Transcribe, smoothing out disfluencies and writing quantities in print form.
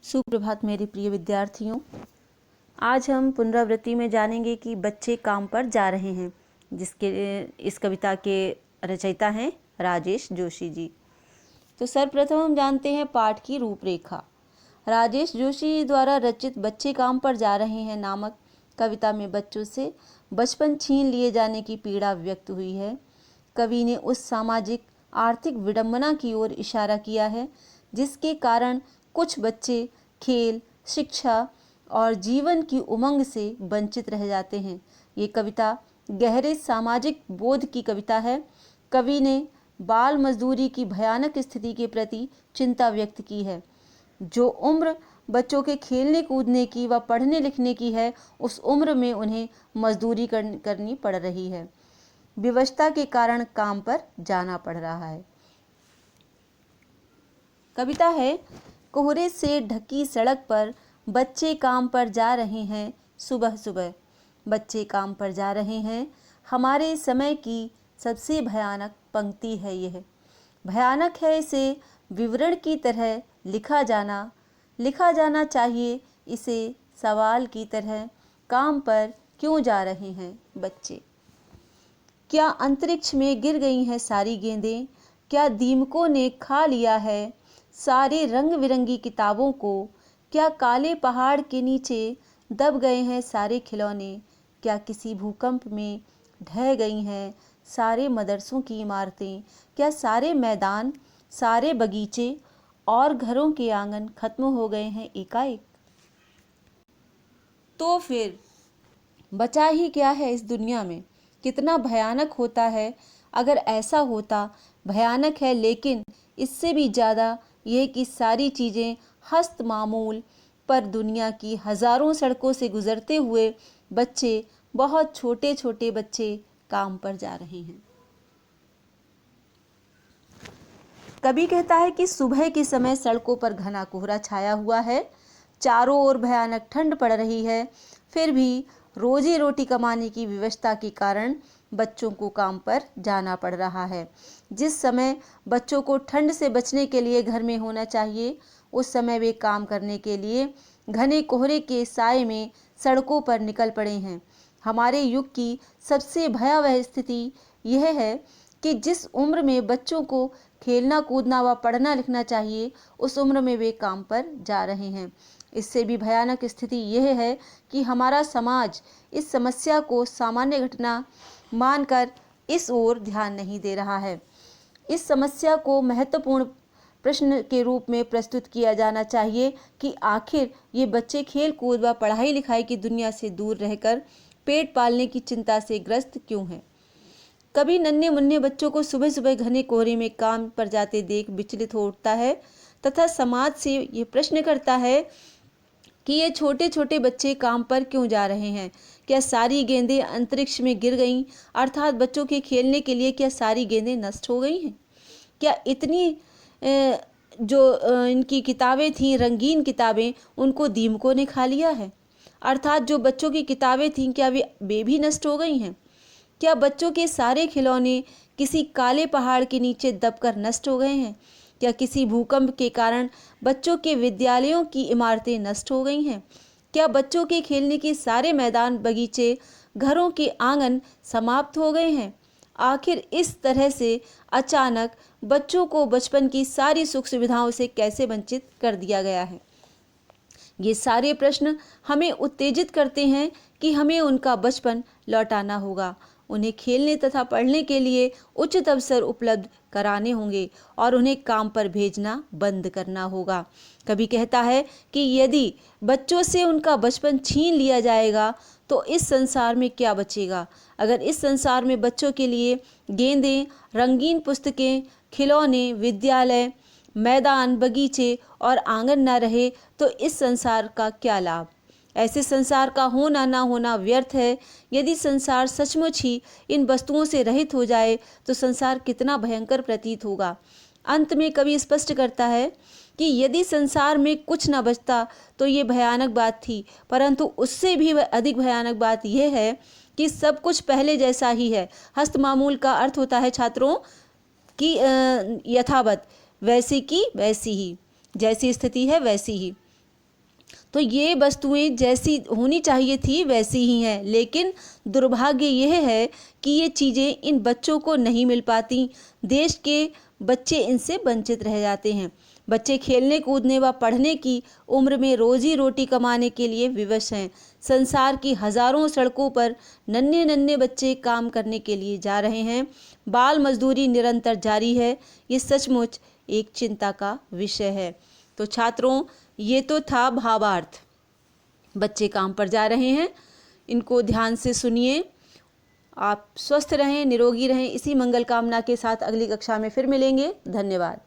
सुप्रभात मेरे प्रिय विद्यार्थियों। आज हम पुनरावृत्ति में जानेंगे कि बच्चे काम पर जा रहे हैं, जिसके इस कविता के रचयिता हैं राजेश जोशी जी। तो सर्वप्रथम हम जानते हैं पाठ की रूपरेखा। राजेश जोशी द्वारा रचित बच्चे काम पर जा रहे हैं नामक कविता में बच्चों से बचपन छीन लिए जाने की पीड़ा व्यक्त हुई है। कवि ने उस सामाजिक आर्थिक विडंबना की ओर इशारा किया है जिसके कारण कुछ बच्चे खेल, शिक्षा और जीवन की उमंग से वंचित रह जाते हैं। ये कविता गहरे सामाजिक बोध की कविता है। कवि ने बाल मजदूरी की भयानक स्थिति के प्रति चिंता व्यक्त की है। जो उम्र बच्चों के खेलने कूदने की व पढ़ने लिखने की है, उस उम्र में उन्हें मजदूरी करनी पड़ रही है। विवशता के कारण काम पर जाना पड़ रहा है। कविता है, कोहरे से ढकी सड़क पर बच्चे काम पर जा रहे हैं सुबह सुबह। बच्चे काम पर जा रहे हैं, हमारे समय की सबसे भयानक पंक्ति है यह। भयानक है इसे विवरण की तरह लिखा जाना चाहिए इसे सवाल की तरह। काम पर क्यों जा रहे हैं बच्चे? क्या अंतरिक्ष में गिर गई हैं सारी गेंदें? क्या दीमकों ने खा लिया है सारे रंग बिरंगी किताबों को? क्या काले पहाड़ के नीचे दब गए हैं सारे खिलौने? क्या किसी भूकंप में ढह गई हैं सारे मदरसों की इमारतें? क्या सारे मैदान, सारे बगीचे और घरों के आंगन खत्म हो गए हैं एकाएक? तो फिर बचा ही क्या है इस दुनिया में? कितना भयानक होता है अगर ऐसा होता। भयानक है, लेकिन इससे भी ज़्यादा यह कि सारी चीज़ें हस्त मामूल पर दुनिया की हज़ारों सड़कों से गुजरते हुए बच्चे, बहुत छोटे छोटे बच्चे काम पर जा रहे हैं। कवि कहता है कि सुबह के समय सड़कों पर घना कोहरा छाया हुआ है, चारों ओर भयानक ठंड पड़ रही है, फिर भी रोजी रोटी कमाने की विवशता के कारण बच्चों को काम पर जाना पड़ रहा है। जिस समय बच्चों को ठंड से बचने के लिए घर में होना चाहिए, उस समय वे काम करने के लिए घने कोहरे के साए में सड़कों पर निकल पड़े हैं। हमारे युग की सबसे भयावह स्थिति यह है कि जिस उम्र में बच्चों को खेलना कूदना व पढ़ना लिखना चाहिए, उस उम्र में वे काम पर जा रहे हैं। इससे भी भयानक स्थिति यह है कि हमारा समाज इस समस्या को सामान्य घटना मानकर इस ओर ध्यान नहीं दे रहा है। इस समस्या को महत्वपूर्ण प्रश्न के रूप में प्रस्तुत किया जाना चाहिए कि आखिर ये बच्चे खेल कूद व पढ़ाई लिखाई की दुनिया से दूर रहकर पेट पालने की चिंता से ग्रस्त क्यों हैं? कभी नन्हे मुन्ने बच्चों को सुबह सुबह घने कोहरे में काम पर जाते देख विचलित हो उठता है तथा समाज से ये प्रश्न करता है कि ये छोटे छोटे बच्चे काम पर क्यों जा रहे हैं? क्या सारी गेंदें अंतरिक्ष में गिर गईं? अर्थात बच्चों के खेलने के लिए क्या सारी गेंदें नष्ट हो गई हैं? क्या इतनी जो इनकी किताबें थीं, रंगीन किताबें, उनको दीमकों ने खा लिया है? अर्थात जो बच्चों की किताबें थीं, क्या वे भी नष्ट हो गई हैं? क्या बच्चों के सारे खिलौने किसी काले पहाड़ के नीचे दबकर नष्ट हो गए हैं? क्या किसी भूकंप के कारण बच्चों के विद्यालयों की इमारतें नष्ट हो गई हैं? क्या बच्चों के खेलने के सारे मैदान, बगीचे, घरों के आंगन समाप्त हो गए हैं? आखिर इस तरह से अचानक बच्चों को बचपन की सारी सुख सुविधाओं से कैसे वंचित कर दिया गया है? ये सारे प्रश्न हमें उत्तेजित करते हैं कि हमें उनका बचपन लौटाना होगा। उन्हें खेलने तथा पढ़ने के लिए उचित अवसर उपलब्ध कराने होंगे और उन्हें काम पर भेजना बंद करना होगा। कवि कहता है कि यदि बच्चों से उनका बचपन छीन लिया जाएगा तो इस संसार में क्या बचेगा? अगर इस संसार में बच्चों के लिए गेंदें, रंगीन पुस्तकें, खिलौने, विद्यालय, मैदान, बगीचे और आंगन न रहे तो इस संसार का क्या लाभ? ऐसे संसार का होना ना होना व्यर्थ है। यदि संसार सचमुच ही इन वस्तुओं से रहित हो जाए तो संसार कितना भयंकर प्रतीत होगा। अंत में कवि स्पष्ट करता है कि यदि संसार में कुछ न बचता तो ये भयानक बात थी, परंतु उससे भी अधिक भयानक बात यह है कि सब कुछ पहले जैसा ही है। हस्त मामूल का अर्थ होता है छात्रों की यथावत, वैसी की वैसी ही, जैसी स्थिति है वैसी ही। तो ये वस्तुएं जैसी होनी चाहिए थी वैसी ही हैं, लेकिन दुर्भाग्य यह है कि ये चीज़ें इन बच्चों को नहीं मिल पाती। देश के बच्चे इनसे वंचित रह जाते हैं। बच्चे खेलने कूदने व पढ़ने की उम्र में रोजी रोटी कमाने के लिए विवश हैं। संसार की हजारों सड़कों पर नन्हे नन्हे बच्चे काम करने के लिए जा रहे हैं। बाल मजदूरी निरंतर जारी है। ये सचमुच एक चिंता का विषय है। तो छात्रों, ये तो था भावार्थ। बच्चे काम पर जा रहे हैं, इनको ध्यान से सुनिए। आप स्वस्थ रहें, निरोगी रहें। इसी मंगल कामना के साथ अगली कक्षा में फिर मिलेंगे। धन्यवाद।